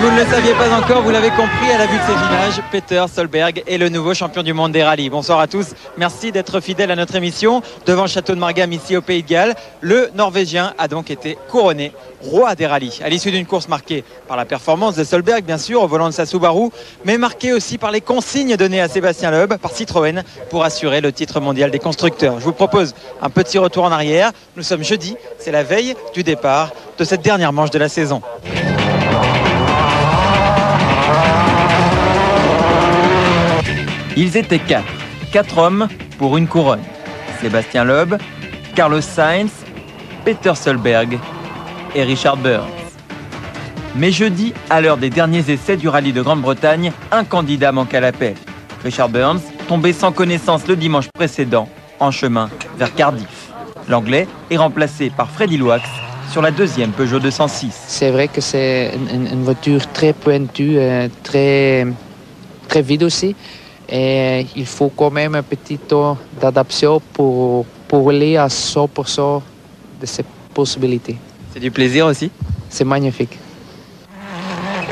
Si vous ne le saviez pas encore, vous l'avez compris à la vue de ces images, Peter Solberg est le nouveau champion du monde des rallyes. Bonsoir à tous, merci d'être fidèles à notre émission. Devant le château de Margam, ici au Pays de Galles, le Norvégien a donc été couronné roi des rallyes. À l'issue d'une course marquée par la performance de Solberg, bien sûr, au volant de sa Subaru, mais marquée aussi par les consignes données à Sébastien Loeb par Citroën pour assurer le titre mondial des constructeurs. Je vous propose un petit retour en arrière. Nous sommes jeudi, c'est la veille du départ de cette dernière manche de la saison. Ils étaient quatre hommes pour une couronne. Sébastien Loeb, Carlos Sainz, Peter Solberg et Richard Burns. Mais jeudi, à l'heure des derniers essais du rallye de Grande-Bretagne, un candidat manque à l'appel. Richard Burns, tombé sans connaissance le dimanche précédent, en chemin vers Cardiff. L'Anglais est remplacé par Freddy Loax sur la deuxième Peugeot 206. C'est vrai que c'est une voiture très pointue, très vite aussi. Et il faut quand même un petit temps d'adaptation pour aller à 100% de ces possibilités. C'est du plaisir aussi? C'est magnifique.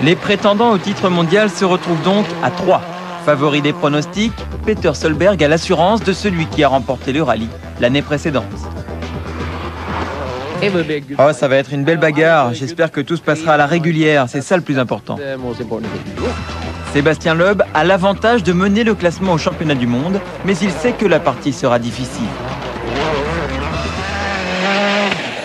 Les prétendants au titre mondial se retrouvent donc à 3. Favori des pronostics, Peter Solberg a l'assurance de celui qui a remporté le rallye l'année précédente. Oh, ça va être une belle bagarre. J'espère que tout se passera à la régulière. C'est ça le plus important. Sébastien Loeb a l'avantage de mener le classement au championnat du monde, mais il sait que la partie sera difficile.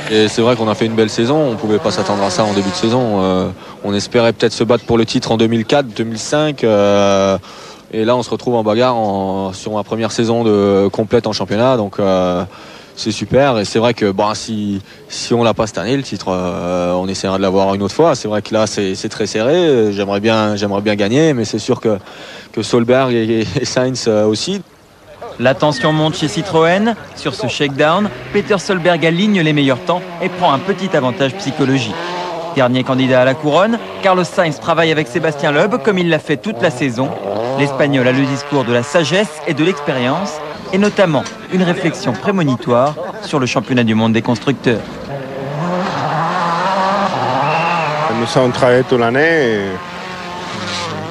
Et c'est vrai qu'on a fait une belle saison, on ne pouvait pas s'attendre à ça en début de saison. On espérait peut-être se battre pour le titre en 2004, 2005. Et là, on se retrouve en bagarre sur ma première saison complète en championnat. Donc c'est super. Et c'est vrai que si on ne l'a pas cette année, le titre, on essaiera de l'avoir une autre fois. C'est vrai que là, c'est très serré. J'aimerais bien gagner, mais c'est sûr que Solberg et Sainz aussi. La tension monte chez Citroën. Sur ce shakedown, Peter Solberg aligne les meilleurs temps et prend un petit avantage psychologique. Dernier candidat à la couronne, Carlos Sainz travaille avec Sébastien Loeb comme il l'a fait toute la saison. L'Espagnol a le discours de la sagesse et de l'expérience, et notamment une réflexion prémonitoire sur le championnat du monde des constructeurs. Nous avons travaillé toute l'année.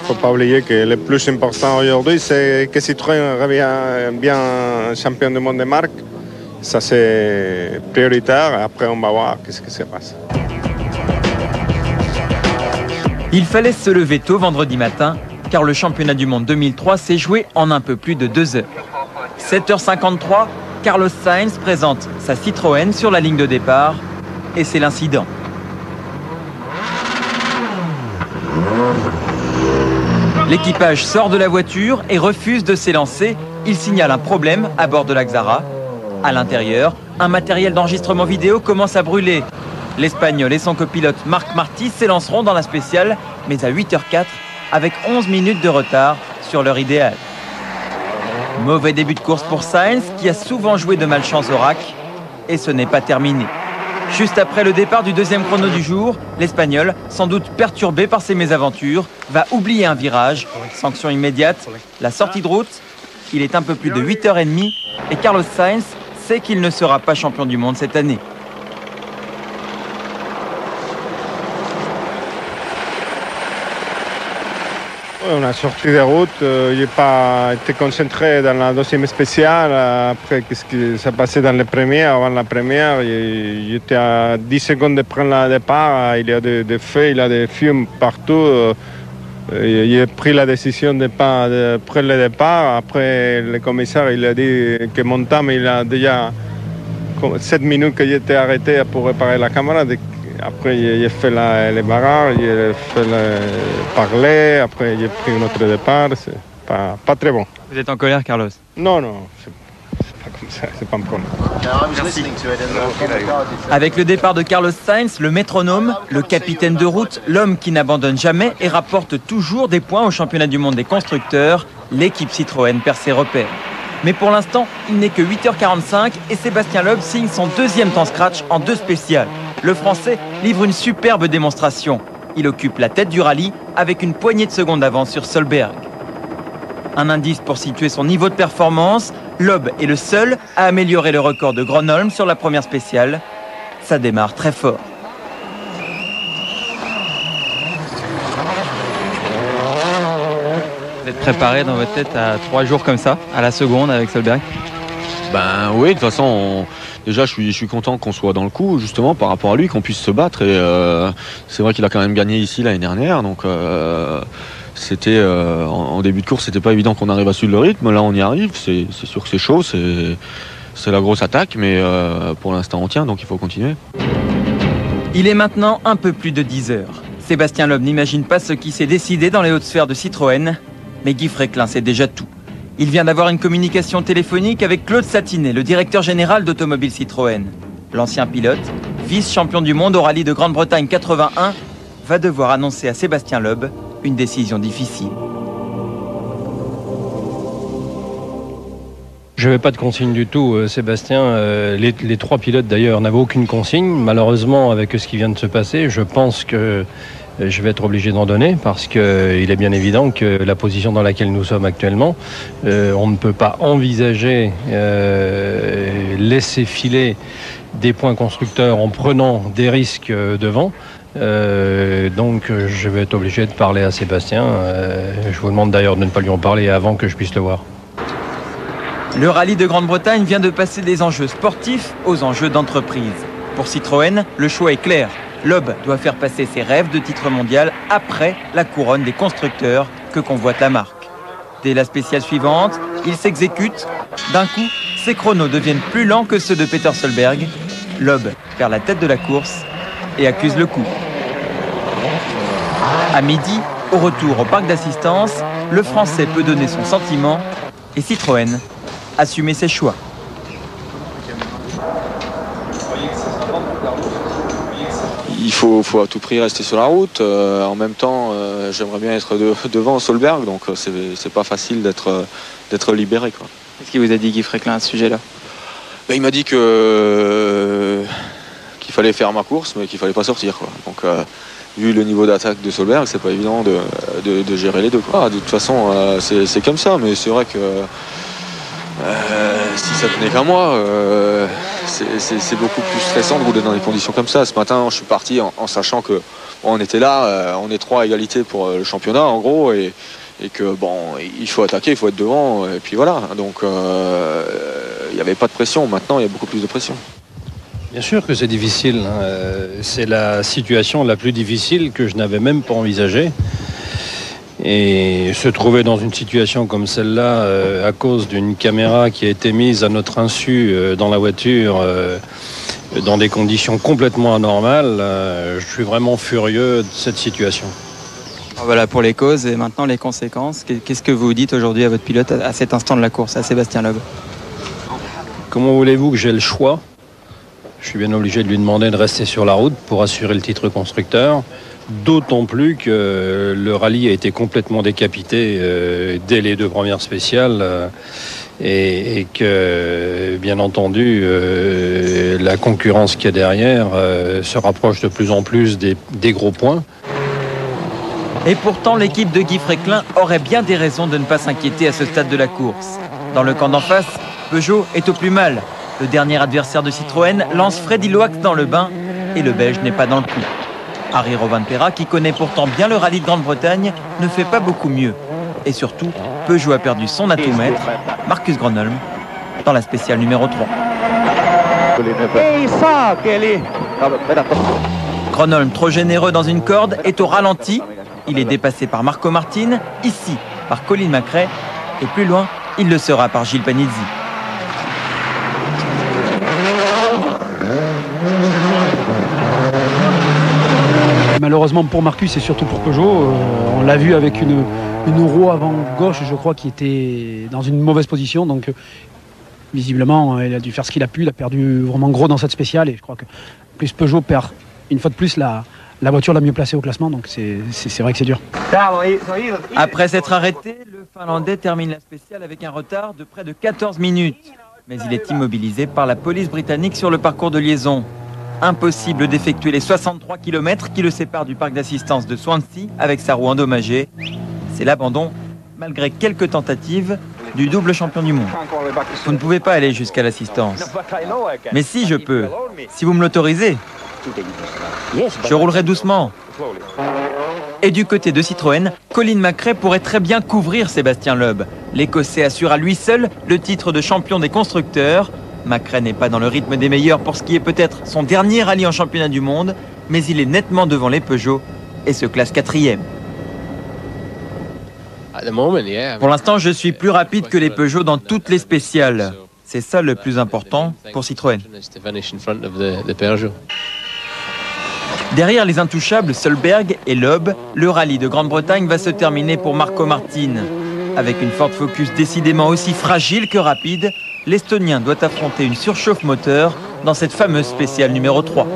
Il ne faut pas oublier que le plus important aujourd'hui, c'est que Citroën revient bien champion du monde des marques. Ça, c'est prioritaire. Après, on va voir ce qui se passe. Il fallait se lever tôt vendredi matin, car le championnat du monde 2003 s'est joué en un peu plus de 2 heures. 7h53, Carlos Sainz présente sa Citroën sur la ligne de départ, et c'est l'incident. L'équipage sort de la voiture et refuse de s'élancer. Il signale un problème à bord de la Xara. À l'intérieur, un matériel d'enregistrement vidéo commence à brûler. L'Espagnol et son copilote Marc Martí s'élanceront dans la spéciale, mais à 8h04, avec 11 minutes de retard sur l'heure idéale. Mauvais début de course pour Sainz, qui a souvent joué de malchance au rack. Et ce n'est pas terminé. Juste après le départ du deuxième chrono du jour, l'Espagnol, sans doute perturbé par ses mésaventures, va oublier un virage. Sanction immédiate, la sortie de route. Il est un peu plus de 8h30 et Carlos Sainz sait qu'il ne sera pas champion du monde cette année. On a sorti de route, je n'ai pas été concentré dans la deuxième spéciale. Après, qu'est-ce qui s'est passé dans les premières, avant la première, j'étais à 10 secondes de prendre le départ. Il y a des feux, il y a des fumes partout. J'ai pris la décision de ne pas prendre le départ. Après, le commissaire il a dit que mon temps, il a déjà 7 minutes que j'étais arrêté pour réparer la caméra. Après, j'ai fait les barrages, j'ai fait parler, après j'ai pris un autre départ. C'est pas très bon. Vous êtes en colère, Carlos? Non, c'est pas comme ça, c'est pas un problème. Avec le départ de Carlos Sainz, le métronome, le capitaine de route, l'homme qui n'abandonne jamais et rapporte toujours des points au championnat du monde des constructeurs, l'équipe Citroën perd ses repères. Mais pour l'instant, il n'est que 8h45 et Sébastien Loeb signe son deuxième temps scratch en 2 spéciales. Le Français livre une superbe démonstration. Il occupe la tête du rallye avec une poignée de secondes d'avance sur Solberg. Un indice pour situer son niveau de performance, Loeb est le seul à améliorer le record de Gronholm sur la première spéciale. Ça démarre très fort. Vous êtes préparé dans votre tête à 3 jours comme ça, à la seconde avec Solberg? Ben oui, de toute façon, déjà je suis content qu'on soit dans le coup, justement, par rapport à lui, qu'on puisse se battre. Et c'est vrai qu'il a quand même gagné ici l'année dernière, donc c'était en début de course, c'était pas évident qu'on arrive à suivre le rythme. Là, on y arrive. C'est sûr que c'est chaud, c'est la grosse attaque, mais pour l'instant, on tient, donc il faut continuer. Il est maintenant un peu plus de 10 heures. Sébastien Loeb n'imagine pas ce qui s'est décidé dans les hautes sphères de Citroën, mais Guy Fréquelin sait déjà tout. Il vient d'avoir une communication téléphonique avec Claude Satinet, le directeur général d'Automobile Citroën. L'ancien pilote, vice-champion du monde au rallye de Grande-Bretagne 81, va devoir annoncer à Sébastien Loeb une décision difficile. Je n'avais pas de consigne du tout, Sébastien. Les 3 pilotes d'ailleurs n'avaient aucune consigne. Malheureusement, avec ce qui vient de se passer, je pense que je vais être obligé d'en donner parce qu'il est bien évident que la position dans laquelle nous sommes actuellement, on ne peut pas envisager laisser filer des points constructeurs en prenant des risques devant. Donc je vais être obligé de parler à Sébastien. Je vous demande d'ailleurs de ne pas lui en parler avant que je puisse le voir. Le rallye de Grande-Bretagne vient de passer des enjeux sportifs aux enjeux d'entreprise. Pour Citroën, le choix est clair. Loeb doit faire passer ses rêves de titre mondial après la couronne des constructeurs que convoite la marque. Dès la spéciale suivante, il s'exécute. D'un coup, ses chronos deviennent plus lents que ceux de Peter Solberg. Loeb perd la tête de la course et accuse le coup. À midi, au retour au parc d'assistance, le Français peut donner son sentiment et Citroën assumer ses choix. Il faut à tout prix rester sur la route. En même temps, j'aimerais bien être devant Solberg, donc c'est pas facile d'être libéré, quoi. Qu'est-ce qu'il vous a dit, Guy Fréquelin, à ce sujet-là? Ben, il m'a dit qu'il fallait faire ma course, mais qu'il fallait pas sortir, quoi. Donc, vu le niveau d'attaque de Solberg, c'est pas évident de gérer les deux, quoi. De toute façon, c'est comme ça, mais c'est vrai que si ça tenait qu'à moi, c'est beaucoup plus stressant de rouler dans des conditions comme ça. Ce matin, je suis parti en sachant que on était là, on est 3 à égalité pour le championnat en gros, et que bon, il faut attaquer, il faut être devant, et puis voilà. Donc il n'y avait pas de pression. Maintenant, il y a beaucoup plus de pression. Bien sûr que c'est difficile, hein. C'est la situation la plus difficile que je n'avais même pas envisagée. Et se trouver dans une situation comme celle-là, à cause d'une caméra qui a été mise à notre insu dans la voiture, dans des conditions complètement anormales, je suis vraiment furieux de cette situation. Voilà pour les causes et maintenant les conséquences. Qu'est-ce que vous dites aujourd'hui à votre pilote à cet instant de la course, à Sébastien Loeb? Comment voulez-vous que j'ai le choix? Je suis bien obligé de lui demander de rester sur la route pour assurer le titre constructeur. D'autant plus que le rallye a été complètement décapité dès les 2 premières spéciales et que, bien entendu, la concurrence qu'il y a derrière se rapproche de plus en plus des gros points. Et pourtant, l'équipe de Guy Fréquelin aurait bien des raisons de ne pas s'inquiéter à ce stade de la course. Dans le camp d'en face, Peugeot est au plus mal. Le dernier adversaire de Citroën lance Freddy Loax dans le bain et le Belge n'est pas dans le coup. Harry Rovanperä, qui connaît pourtant bien le rallye de Grande-Bretagne, ne fait pas beaucoup mieux. Et surtout, Peugeot a perdu son atomètre, Marcus Gronholm, dans la spéciale numéro 3. Gronholm, trop généreux dans une corde, est au ralenti. Il est dépassé par Marco Martin, ici par Colin McRae, et plus loin, il le sera par Gilles Panizzi. Malheureusement pour Marcus et surtout pour Peugeot, on l'a vu avec une roue avant gauche, je crois, qui était dans une mauvaise position. Donc visiblement, il a dû faire ce qu'il a pu. Il a perdu vraiment gros dans cette spéciale. Et je crois que plus Peugeot perd une fois de plus la voiture la mieux placée au classement. Donc c'est vrai que c'est dur. Après s'être arrêté, le Finlandais termine la spéciale avec un retard de près de 14 minutes. Mais il est immobilisé par la police britannique sur le parcours de liaison. Impossible d'effectuer les 63 km qui le séparent du parc d'assistance de Swansea avec sa roue endommagée. C'est l'abandon, malgré quelques tentatives, du double champion du monde. Vous ne pouvez pas aller jusqu'à l'assistance. Mais si, je peux, si vous me l'autorisez. Je roulerai doucement. Et du côté de Citroën, Colin McRae pourrait très bien couvrir Sébastien Loeb. L'Écossais assure à lui seul le titre de champion des constructeurs. McRae n'est pas dans le rythme des meilleurs pour ce qui est peut-être son dernier rallye en championnat du monde, mais il est nettement devant les Peugeot et se classe 4e. Pour l'instant, je suis plus rapide que les Peugeot dans toutes les spéciales. C'est ça le plus important pour Citroën. Derrière les intouchables Solberg et Loeb, le rallye de Grande-Bretagne va se terminer pour Marco Martin. Avec une Ford Focus décidément aussi fragile que rapide, l'Estonien doit affronter une surchauffe moteur dans cette fameuse spéciale numéro 3.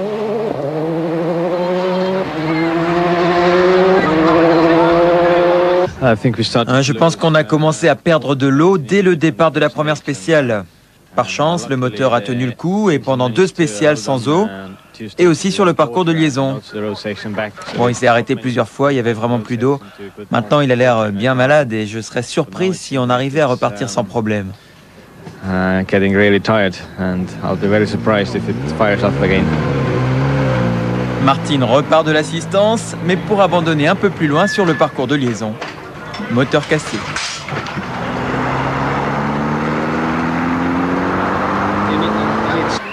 Je pense qu'on a commencé à perdre de l'eau dès le départ de la première spéciale. Par chance, le moteur a tenu le coup et pendant 2 spéciales sans eau, et aussi sur le parcours de liaison. Bon, il s'est arrêté plusieurs fois, il y avait vraiment plus d'eau. Maintenant, il a l'air bien malade et je serais surpris si on arrivait à repartir sans problème. Martin repart de l'assistance, mais pour abandonner un peu plus loin sur le parcours de liaison. Moteur cassé.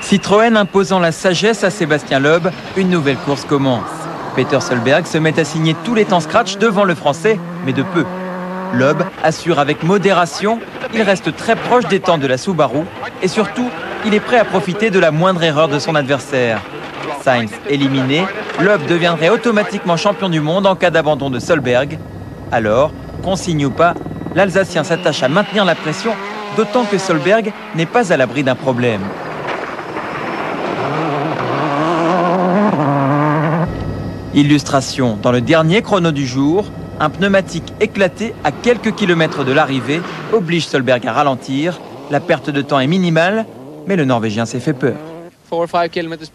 Citroën imposant la sagesse à Sébastien Loeb, une nouvelle course commence. Peter Solberg se met à signer tous les temps scratch devant le Français, mais de peu. Loeb assure avec modération, il reste très proche des temps de la Subaru et surtout, il est prêt à profiter de la moindre erreur de son adversaire. Sainz éliminé, Loeb deviendrait automatiquement champion du monde en cas d'abandon de Solberg. Alors, consigne ou pas, l'Alsacien s'attache à maintenir la pression, d'autant que Solberg n'est pas à l'abri d'un problème. Illustration, dans le dernier chrono du jour, un pneumatique éclaté à quelques kilomètres de l'arrivée oblige Solberg à ralentir. La perte de temps est minimale, mais le Norvégien s'est fait peur.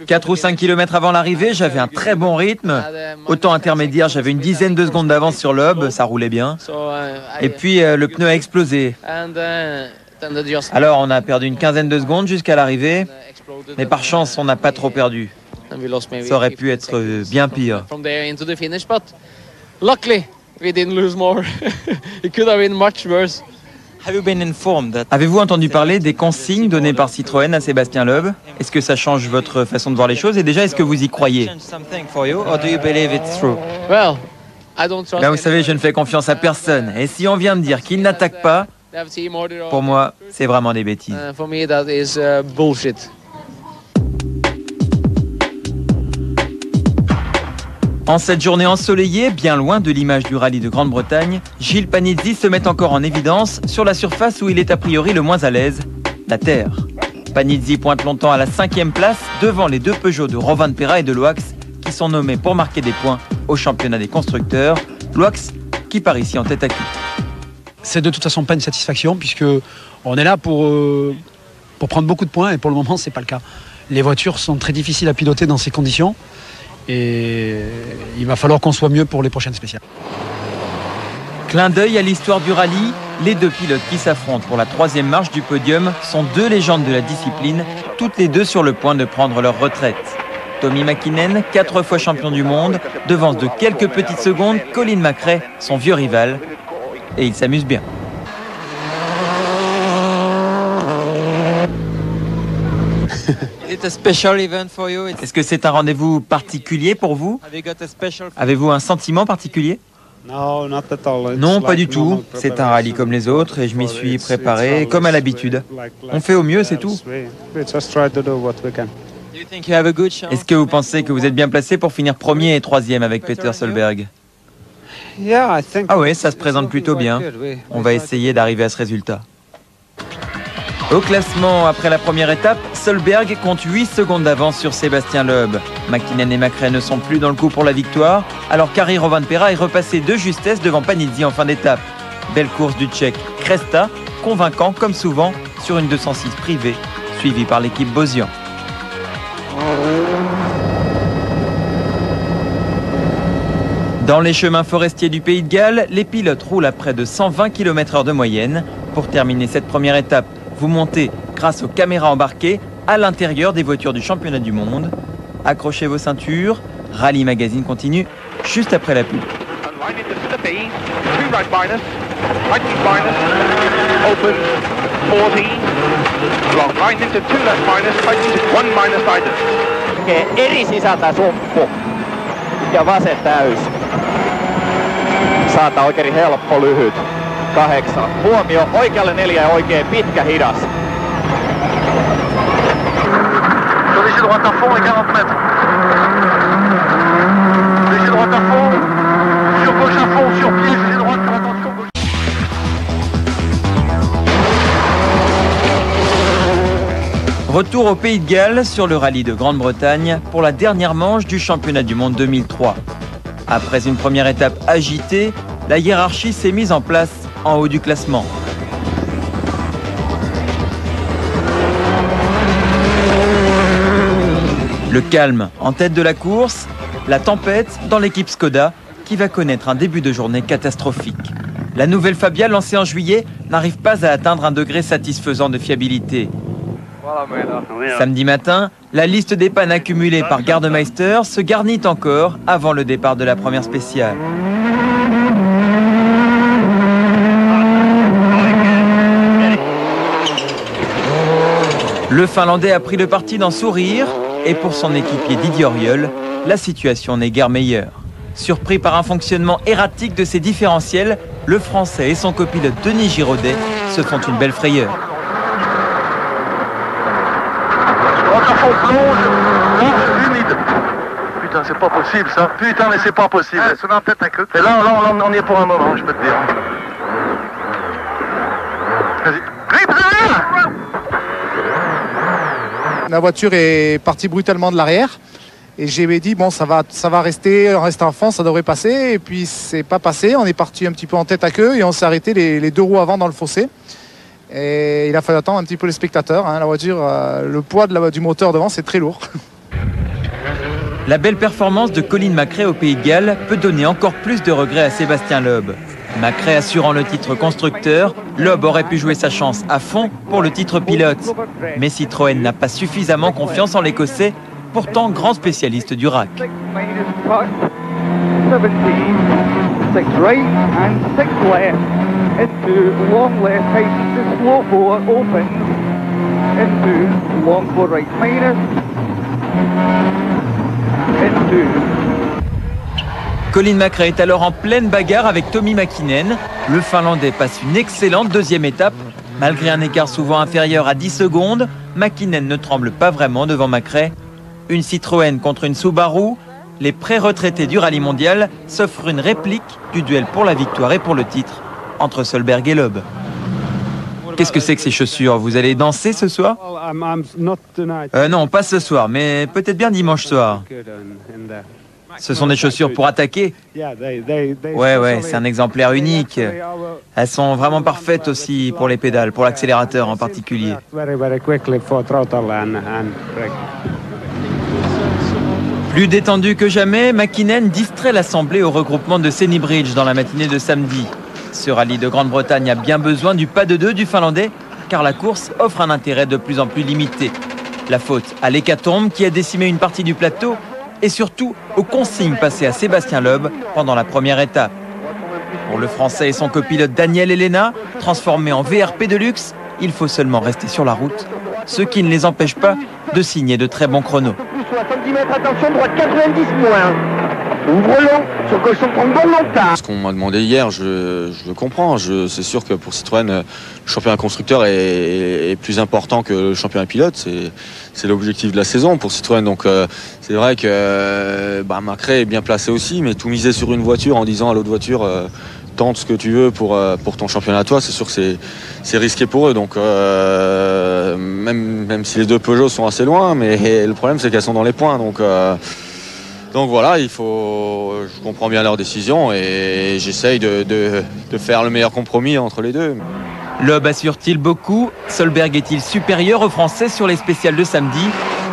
4 ou 5 km avant l'arrivée, j'avais un très bon rythme. Au temps intermédiaire, j'avais une dizaine de secondes d'avance sur Loeb, ça roulait bien. Et puis le pneu a explosé. Alors on a perdu une quinzaine de secondes jusqu'à l'arrivée, mais par chance on n'a pas trop perdu. Ça aurait pu être bien pire. Avez-vous entendu parler des consignes données par Citroën à Sébastien Loeb? Est-ce que ça change votre façon de voir les choses? Et déjà, est-ce que vous y croyez? Là, vous savez, je ne fais confiance à personne. Et si on vient me dire qu'il n'attaque pas, pour moi, c'est vraiment des bêtises. En cette journée ensoleillée, bien loin de l'image du rallye de Grande-Bretagne, Gilles Panizzi se met encore en évidence sur la surface où il est a priori le moins à l'aise, la terre. Panizzi pointe longtemps à la 5e place devant les 2 Peugeot de Rovanperä et de Loax qui sont nommés pour marquer des points au championnat des constructeurs. Loax qui part ici en tête à queue. C'est de toute façon pas une satisfaction puisque on est là pour prendre beaucoup de points et pour le moment c'est pas le cas. Les voitures sont très difficiles à piloter dans ces conditions. Et il va falloir qu'on soit mieux pour les prochaines spéciales. Clin d'œil à l'histoire du rallye, les 2 pilotes qui s'affrontent pour la 3e marche du podium sont 2 légendes de la discipline, toutes les 2 sur le point de prendre leur retraite. Tommi Mäkinen, 4 fois champion du monde, devance de quelques petites secondes Colin McRae, son vieux rival. Et il s'amuse bien. Est-ce que c'est un rendez-vous particulier pour vous? Avez-vous un sentiment particulier? Non, pas du tout. C'est un rallye comme les autres et je m'y suis préparé comme à l'habitude. On fait au mieux, c'est tout. Est-ce que vous pensez que vous êtes bien placé pour finir 1er et 3e avec Peter Solberg? Ah oui, ça se présente plutôt bien. On va essayer d'arriver à ce résultat. Au classement, après la première étape, Solberg compte 8 secondes d'avance sur Sébastien Loeb. Mäkinen et McRae ne sont plus dans le coup pour la victoire, alors Kari Rovanperä est repassé de justesse devant Panizzi en fin d'étape. Belle course du Tchèque Kresta, convaincant comme souvent sur une 206 privée, suivie par l'équipe Bosian. Dans les chemins forestiers du Pays de Galles, les pilotes roulent à près de 120 km/h de moyenne. Pour terminer cette première étape, vous montez, grâce aux caméras embarquées, à l'intérieur des voitures du championnat du monde. Accrochez vos ceintures, Rallye Magazine continue juste après la pub. Eri sisältä sumppu ja vasen täys. Saata oikein helppo lyhyt. 8. Huomio oikealle 4 ja oikein pitkä hidas. Léger droite à fond et 40 mètres. Léger droite à fond, sur gauche à fond, sur pied, léger droite, faire attention gauche. Retour au Pays de Galles sur le rallye de Grande-Bretagne pour la dernière manche du championnat du monde 2003. Après une première étape agitée, la hiérarchie s'est mise en place en haut du classement. Le calme en tête de la course, la tempête dans l'équipe Skoda qui va connaître un début de journée catastrophique. La nouvelle Fabia lancée en juillet n'arrive pas à atteindre un degré satisfaisant de fiabilité. Samedi matin, la liste des pannes accumulées par Gardemeister se garnit encore avant le départ de la première spéciale. Le Finlandais a pris le parti d'en sourire et pour son équipier Didier Auriol, la situation n'est guère meilleure. Surpris par un fonctionnement erratique de ses différentiels, le Français et son copilote Denis Giraudet se font une belle frayeur. Humide. Putain, c'est pas possible ça. Putain, mais c'est pas possible. Et là, on y est pour un moment, je peux te dire. Vas-y. La voiture est partie brutalement de l'arrière et j'ai dit bon ça va rester en fond, ça devrait passer et puis c'est pas passé, on est parti un petit peu en tête à queue et on s'est arrêté les deux roues avant dans le fossé et il a fallu attendre un petit peu les spectateurs, hein. La voiture, le poids du moteur devant c'est très lourd. La belle performance de Colin McRae au Pays de Galles peut donner encore plus de regrets à Sébastien Loeb. McRae assurant le titre constructeur, Loeb aurait pu jouer sa chance à fond pour le titre pilote. Mais Citroën n'a pas suffisamment confiance en l'Écossais, pourtant grand spécialiste du rack. Colin McRae est alors en pleine bagarre avec Tommi Mäkinen. Le Finlandais passe une excellente deuxième étape. Malgré un écart souvent inférieur à 10 secondes, Mäkinen ne tremble pas vraiment devant McRae. Une Citroën contre une Subaru, les pré-retraités du rallye mondial s'offrent une réplique du duel pour la victoire et pour le titre entre Solberg et Loeb. Qu'est-ce que c'est que ces chaussures? Vous allez danser ce soir? Non, pas ce soir, mais peut-être bien dimanche soir. Ce sont des chaussures pour attaquer? Ouais, c'est un exemplaire unique. Elles sont vraiment parfaites aussi pour les pédales, pour l'accélérateur en particulier. Plus détendu que jamais, Mäkinen distrait l'assemblée au regroupement de Sennybridge dans la matinée de samedi. Ce rallye de Grande-Bretagne a bien besoin du pas de deux du Finlandais, car la course offre un intérêt de plus en plus limité. La faute à l'hécatombe qui a décimé une partie du plateau, et surtout aux consignes passées à Sébastien Loeb pendant la première étape. Pour le Français et son copilote Daniel Elena, transformé en VRP de luxe, il faut seulement rester sur la route, ce qui ne les empêche pas de signer de très bons chronos. 70 mètres, attention, droite 90 points. Ouvre long, sur gauche on prend bon longtemps. Ce qu'on m'a demandé hier, je le comprends. C'est sûr que pour Citroën, le championnat constructeur est plus important que le championnat pilote. C'est l'objectif de la saison pour Citroën. Donc c'est vrai que McRae est bien placé aussi, mais tout miser sur une voiture en disant à l'autre voiture tente ce que tu veux pour ton championnat à toi, c'est sûr que c'est risqué pour eux. Donc même si les deux Peugeot sont assez loin, mais le problème c'est qu'elles sont dans les points. Donc voilà, je comprends bien leur décision et j'essaye de faire le meilleur compromis entre les deux. Loeb assure-t-il beaucoup? Solberg est-il supérieur aux Français sur les spéciales de samedi?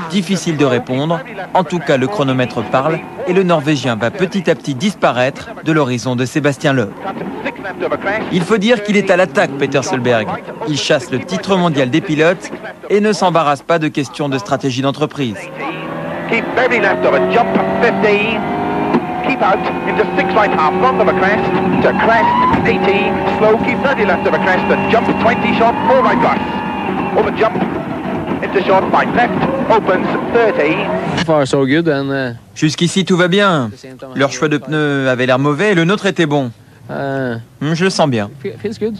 Difficile de répondre. En tout cas, le chronomètre parle et le Norvégien va petit à petit disparaître de l'horizon de Sébastien Loeb. Il faut dire qu'il est à l'attaque, Peter Solberg. Il chasse le titre mondial des pilotes et ne s'embarrasse pas de questions de stratégie d'entreprise. Keep very left of a jump, 15. keep out into 6 right half, long of a crest, to crest, 80, slow, keep 30 left of a crest, and jump 20 short, 4 right glass. Over jump, into short, 5 left, opens 30. Far so good and, Jusqu'ici, tout va bien. Leur choix de pneus avait l'air mauvais et le nôtre était bon. Je le sens bien. feels good.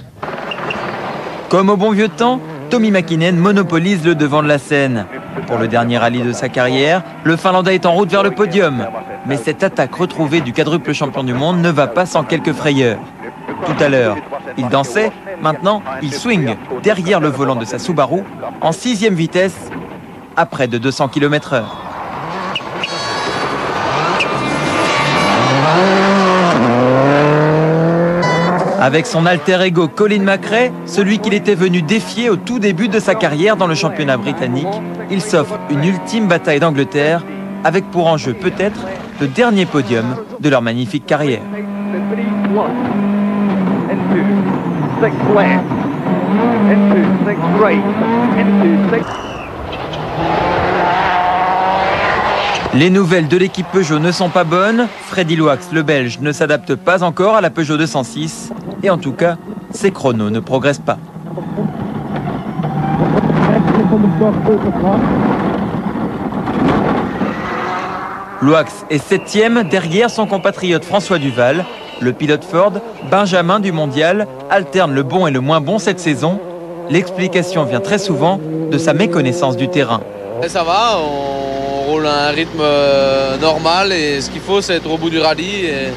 Comme au bon vieux temps, Tommi Mäkinen monopolise le devant de la scène. Pour le dernier rallye de sa carrière, le Finlandais est en route vers le podium. Mais cette attaque retrouvée du quadruple champion du monde ne va pas sans quelques frayeurs. Tout à l'heure, il dansait, maintenant il swing derrière le volant de sa Subaru en 6e vitesse à près de 200 km/h. Avec son alter ego Colin McRae, celui qu'il était venu défier au tout début de sa carrière dans le championnat britannique, il s'offre une ultime bataille d'Angleterre, avec pour enjeu peut-être le dernier podium de leur magnifique carrière. Les nouvelles de l'équipe Peugeot ne sont pas bonnes. Freddy Loax, le Belge, ne s'adapte pas encore à la Peugeot 206. Et en tout cas, ses chronos ne progressent pas. Loax est 7e derrière son compatriote François Duval. Le pilote Ford, Benjamin du mondial, alterne le bon et le moins bon cette saison. L'explication vient très souvent de sa méconnaissance du terrain. Et ça va, on roule à un rythme normal et ce qu'il faut c'est être au bout du rallye. Et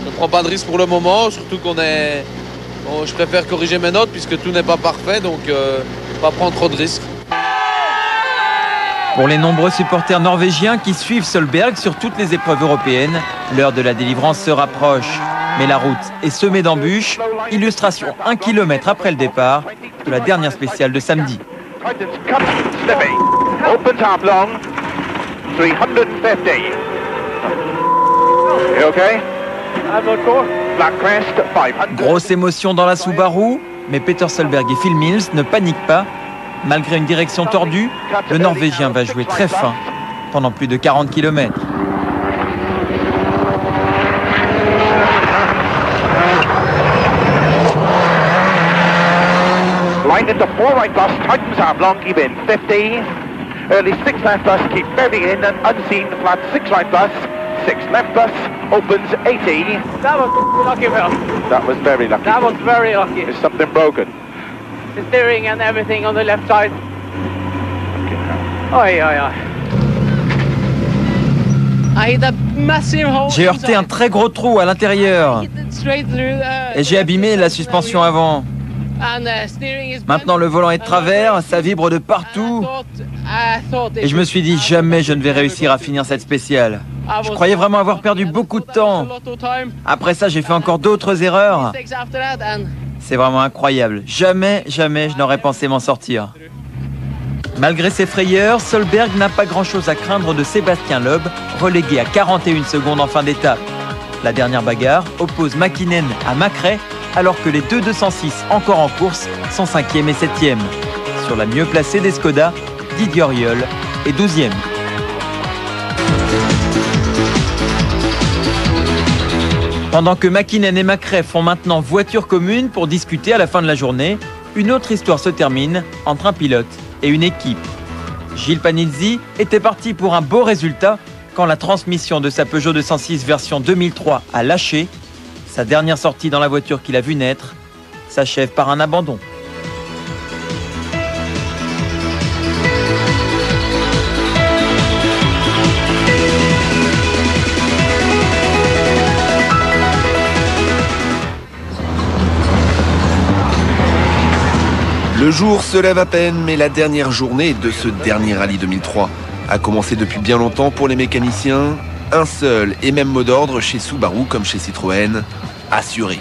je ne prends pas de risque pour le moment, surtout je préfère corriger mes notes puisque tout n'est pas parfait, donc pas prendre trop de risques. Pour les nombreux supporters norvégiens qui suivent Solberg sur toutes les épreuves européennes, l'heure de la délivrance se rapproche. Mais la route est semée d'embûches, illustration 1 km après le départ de la dernière spéciale de samedi. Grosse émotion dans la Subaru, mais Peter Solberg et Phil Mills ne paniquent pas. Malgré une direction tordue, le Norvégien va jouer très fin pendant plus de 40 km. Line into 4 right bus, tightens arm long, keep in 50. Early 6 left bus, keep very in and unseen, flat 6 right bus, 6 left bus, opens 80. That was lucky, Phil. That was very lucky. That was very lucky. Is something broken? The steering and everything on the left side. Oi, oi, oi. I hit a massive hole. J'ai heurté un très gros trou à l'intérieur et j'ai abîmé la suspension avant. Maintenant le volant est de travers, ça vibre de partout et je me suis dit jamais je ne vais réussir à finir cette spéciale. Je croyais vraiment avoir perdu beaucoup de temps. Après ça j'ai fait encore d'autres erreurs. C'est vraiment incroyable. Jamais je n'aurais pensé m'en sortir. Malgré ses frayeurs, Solberg n'a pas grand-chose à craindre de Sébastien Loeb, relégué à 41 secondes en fin d'étape. La dernière bagarre oppose Mäkinen à McRae, alors que les deux 206 encore en course sont 5e et 7e. Sur la mieux placée des Skoda, Didier Auriol est 12e. Pendant que Mäkinen et McRae font maintenant voiture commune pour discuter à la fin de la journée, une autre histoire se termine entre un pilote et une équipe. Gilles Panizzi était parti pour un beau résultat quand la transmission de sa Peugeot 206 version 2003 a lâché. Sa dernière sortie dans la voiture qu'il a vue naître s'achève par un abandon. Le jour se lève à peine, mais la dernière journée de ce dernier rallye 2003 a commencé depuis bien longtemps pour les mécaniciens. Un seul et même mot d'ordre chez Subaru comme chez Citroën, assuré.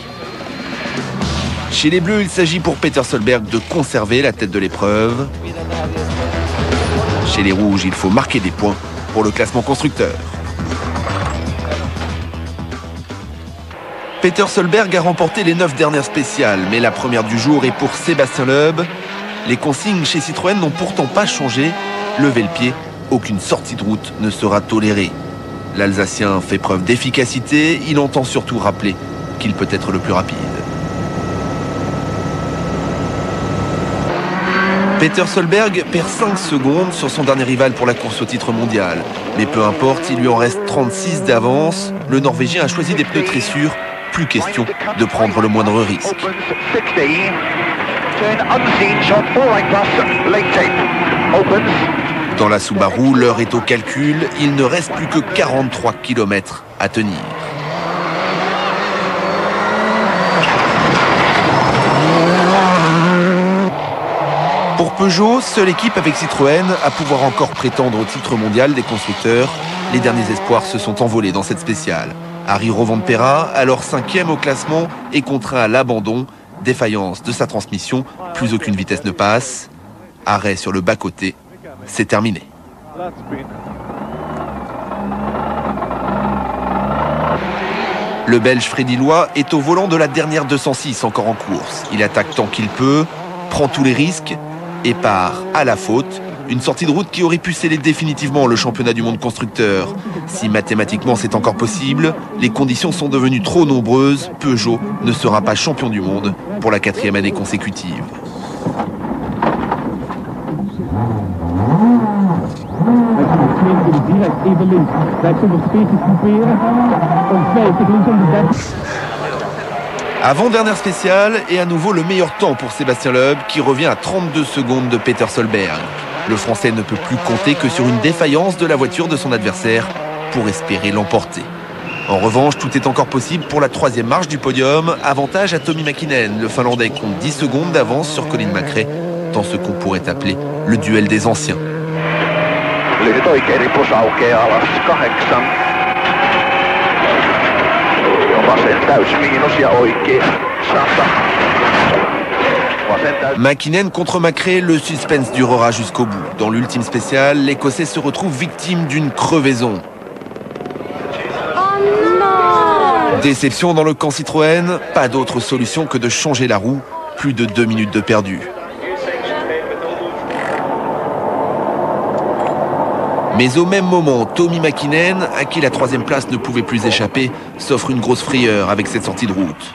Chez les Bleus, il s'agit pour Peter Solberg de conserver la tête de l'épreuve. Chez les Rouges, il faut marquer des points pour le classement constructeur. Peter Solberg a remporté les 9 dernières spéciales, mais la première du jour est pour Sébastien Loeb. Les consignes chez Citroën n'ont pourtant pas changé. Levez le pied, aucune sortie de route ne sera tolérée. L'Alsacien fait preuve d'efficacité, il entend surtout rappeler qu'il peut être le plus rapide. Peter Solberg perd 5 secondes sur son dernier rival pour la course au titre mondial. Mais peu importe, il lui en reste 36 d'avance. Le Norvégien a choisi des pneus très sûrs. Plus question de prendre le moindre risque. Dans la Subaru, l'heure est au calcul. Il ne reste plus que 43 km à tenir. Pour Peugeot, seule équipe avec Citroën à pouvoir encore prétendre au titre mondial des constructeurs. Les derniers espoirs se sont envolés dans cette spéciale. Harry Rovanperä, alors 5e au classement, est contraint à l'abandon. Défaillance de sa transmission, plus aucune vitesse ne passe. Arrêt sur le bas-côté, c'est terminé. Le Belge Freddy Loy est au volant de la dernière 206 encore en course. Il attaque tant qu'il peut, prend tous les risques et part à la faute. Une sortie de route qui aurait pu sceller définitivement le championnat du monde constructeur. Si mathématiquement c'est encore possible, les conditions sont devenues trop nombreuses. Peugeot ne sera pas champion du monde pour la 4e année consécutive. Avant-dernière spéciale et à nouveau le meilleur temps pour Sébastien Loeb qui revient à 32 secondes de Peter Solberg. Le Français ne peut plus compter que sur une défaillance de la voiture de son adversaire pour espérer l'emporter. En revanche, tout est encore possible pour la 3e marche du podium. Avantage à Tommi Mäkinen. Le Finlandais compte 10 secondes d'avance sur Colin McRae dans ce qu'on pourrait appeler le duel des anciens. Mäkinen contre McRae, le suspense durera jusqu'au bout. Dans l'ultime spéciale, l'Écossais se retrouve victime d'une crevaison. Déception dans le camp Citroën, pas d'autre solution que de changer la roue. Plus de 2 minutes de perdu. Mais au même moment, Tommi Mäkinen, à qui la 3e place ne pouvait plus échapper, s'offre une grosse frayeur avec cette sortie de route.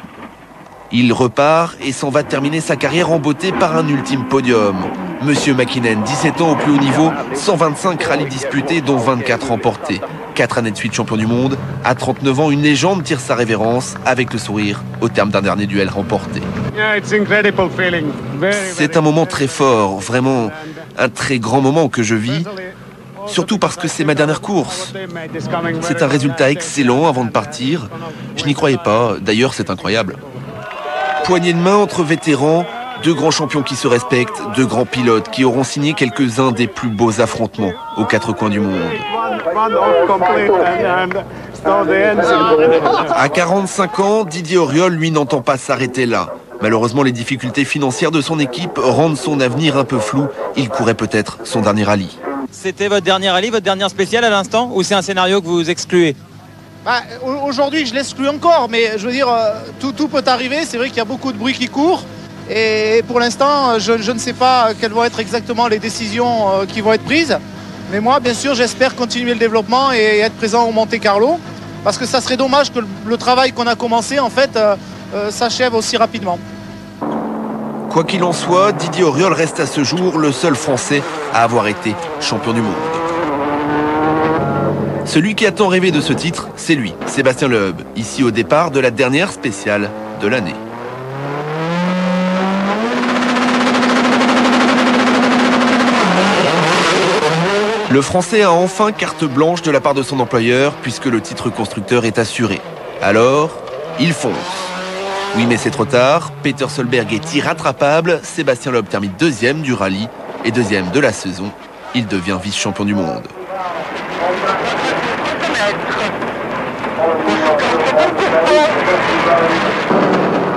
Il repart et s'en va terminer sa carrière en beauté par un ultime podium. Monsieur Mäkinen, 17 ans au plus haut niveau, 125 rallyes disputés dont 24 remportés. 4 années de suite champion du monde. À 39 ans, une légende tire sa révérence avec le sourire au terme d'un dernier duel remporté. C'est un moment très fort, vraiment un très grand moment que je vis. Surtout parce que c'est ma dernière course. C'est un résultat excellent avant de partir. Je n'y croyais pas, d'ailleurs c'est incroyable. Poignée de main entre vétérans, 2 grands champions qui se respectent, 2 grands pilotes qui auront signé quelques-uns des plus beaux affrontements aux 4 coins du monde. À 45 ans, Didier Auriol, lui, n'entend pas s'arrêter là. Malheureusement, les difficultés financières de son équipe rendent son avenir un peu flou. Il courait peut-être son dernier rallye. C'était votre dernier rallye, votre dernière spéciale à l'instant, ou c'est un scénario que vous excluez? Aujourd'hui, je l'exclus encore, mais je veux dire, tout peut arriver. C'est vrai qu'il y a beaucoup de bruit qui court. Et pour l'instant, je ne sais pas quelles vont être exactement les décisions qui vont être prises. Mais moi, bien sûr, j'espère continuer le développement et être présent au Monte Carlo. Parce que ça serait dommage que le travail qu'on a commencé, en fait, s'achève aussi rapidement. Quoi qu'il en soit, Didier Auriol reste à ce jour le seul Français à avoir été champion du monde. Celui qui a tant rêvé de ce titre, c'est lui, Sébastien Loeb, ici au départ de la dernière spéciale de l'année. Le Français a enfin carte blanche de la part de son employeur puisque le titre constructeur est assuré. Alors, il fonce. Oui, mais c'est trop tard. Peter Solberg est irrattrapable. Sébastien Loeb termine 2e du rallye et 2e de la saison. Il devient vice-champion du monde.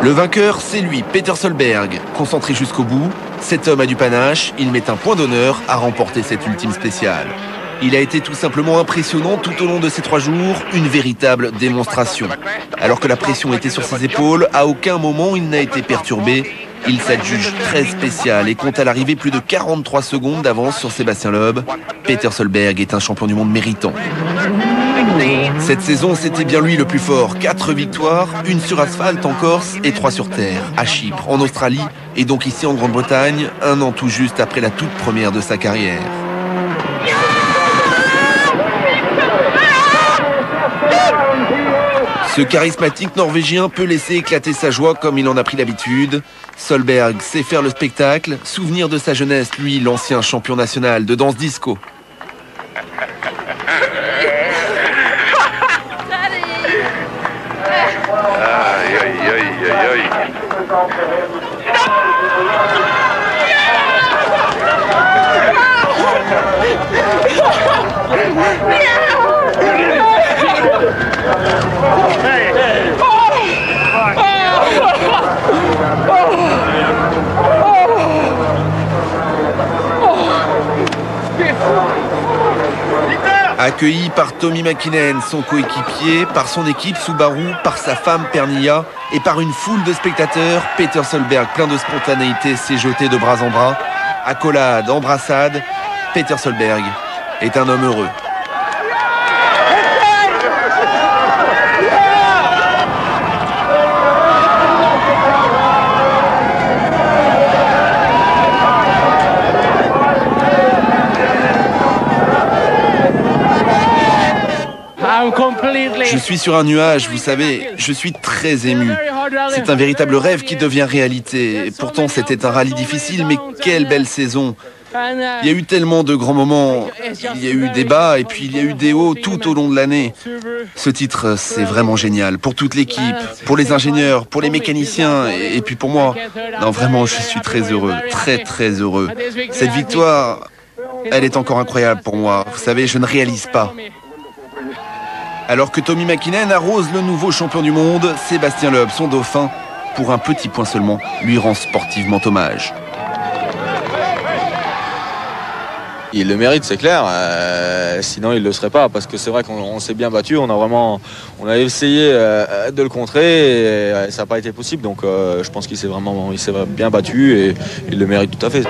Le vainqueur, c'est lui, Peter Solberg. Concentré jusqu'au bout, cet homme a du panache. Il met un point d'honneur à remporter cette ultime spéciale. Il a été tout simplement impressionnant tout au long de ces 3 jours, une véritable démonstration. Alors que la pression était sur ses épaules, à aucun moment il n'a été perturbé. Il s'adjuge très spécial et compte à l'arrivée plus de 43 secondes d'avance sur Sébastien Loeb. Peter Solberg est un champion du monde méritant. Cette saison, c'était bien lui le plus fort. 4 victoires, 1 sur asphalte en Corse et 3 sur terre, à Chypre, en Australie et donc ici en Grande-Bretagne, 1 an tout juste après la toute première de sa carrière. Ce charismatique Norvégien peut laisser éclater sa joie comme il en a pris l'habitude. Solberg sait faire le spectacle, souvenir de sa jeunesse, lui, l'ancien champion national de danse disco. Accueilli par Tommi Mäkinen, son coéquipier, par son équipe Subaru, par sa femme Pernilla et par une foule de spectateurs, Peter Solberg, plein de spontanéité, s'est jeté de bras en bras. Accolade, embrassade, Peter Solberg est un homme heureux. Je suis sur un nuage, vous savez, je suis très ému. C'est un véritable rêve qui devient réalité. Pourtant, c'était un rallye difficile, mais quelle belle saison. Il y a eu tellement de grands moments, il y a eu des bas et puis il y a eu des hauts tout au long de l'année. Ce titre, c'est vraiment génial. Pour toute l'équipe, pour les ingénieurs, pour les mécaniciens et puis pour moi. Non, vraiment, je suis très heureux, très heureux. Cette victoire, elle est encore incroyable pour moi. Vous savez, je ne réalise pas. Alors que Tommi Mäkinen arrose le nouveau champion du monde, Sébastien Loeb, son dauphin, pour un petit point seulement, lui rend sportivement hommage. Il le mérite, c'est clair. Sinon, il ne le serait pas, parce que c'est vrai qu'on s'est bien battu. On a essayé de le contrer et ça n'a pas été possible. Donc, je pense qu'il s'est bien battu et il le mérite tout à fait.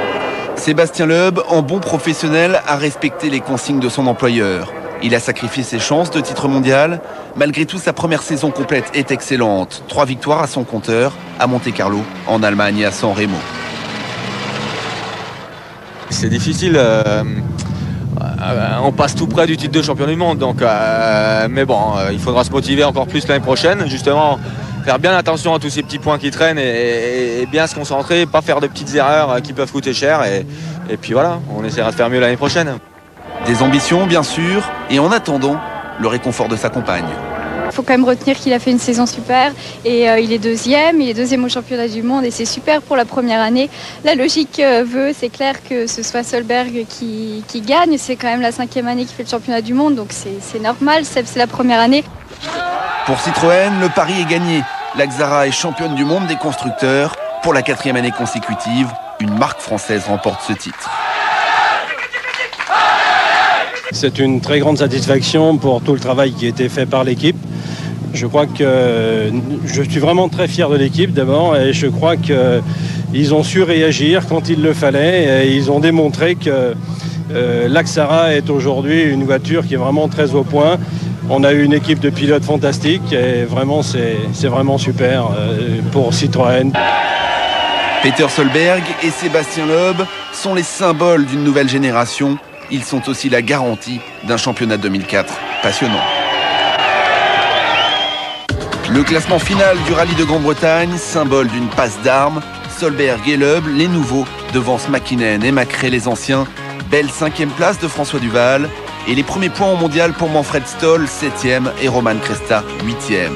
Sébastien Loeb, en bon professionnel, a respecté les consignes de son employeur. Il a sacrifié ses chances de titre mondial. Malgré tout, sa première saison complète est excellente. 3 victoires à son compteur, à Monte-Carlo, en Allemagne et à San Remo. C'est difficile. On passe tout près du titre de champion du monde. Donc, mais bon, il faudra se motiver encore plus l'année prochaine. Justement, faire bien attention à tous ces petits points qui traînent et bien se concentrer, pas faire de petites erreurs qui peuvent coûter cher. Et puis voilà, on essaiera de faire mieux l'année prochaine. Des ambitions, bien sûr, et en attendant, le réconfort de sa compagne. Il faut quand même retenir qu'il a fait une saison super et il est deuxième au championnat du monde et c'est super pour la première année. La logique veut, c'est clair que ce soit Solberg qui gagne, c'est quand même la 5e année qu'il fait le championnat du monde, donc c'est normal, c'est la première année. Pour Citroën, le pari est gagné. L'Axara est championne du monde des constructeurs. Pour la 4e année consécutive, une marque française remporte ce titre. C'est une très grande satisfaction pour tout le travail qui a été fait par l'équipe. Je crois que je suis vraiment très fier de l'équipe d'abord et je crois qu'ils ont su réagir quand il le fallait et ils ont démontré que l'Axara est aujourd'hui une voiture qui est vraiment très au point. On a eu une équipe de pilotes fantastique et vraiment c'est vraiment super pour Citroën. Peter Solberg et Sébastien Loeb sont les symboles d'une nouvelle génération. Ils sont aussi la garantie d'un championnat 2004 passionnant. Le classement final du rallye de Grande-Bretagne, symbole d'une passe d'armes. Solberg et Loeb, les nouveaux, devancent Mäkinen et Macrae, les anciens. Belle 5e place de François Duval. Et les premiers points au mondial pour Manfred Stoll, 7e, et Roman Cresta, 8e.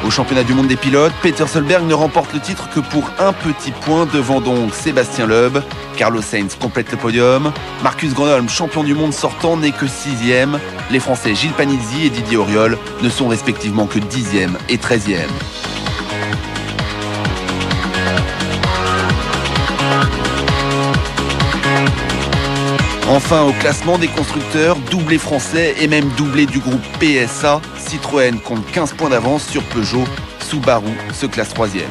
Au championnat du monde des pilotes, Peter Solberg ne remporte le titre que pour un petit point devant donc Sébastien Loeb. Carlos Sainz complète le podium. Marcus Grönholm, champion du monde sortant, n'est que 6e. Les Français Gilles Panizzi et Didier Auriol ne sont respectivement que 10e et 13e. Enfin, au classement des constructeurs, doublé français et même doublé du groupe PSA, Citroën compte 15 points d'avance sur Peugeot. Subaru se classe 3e.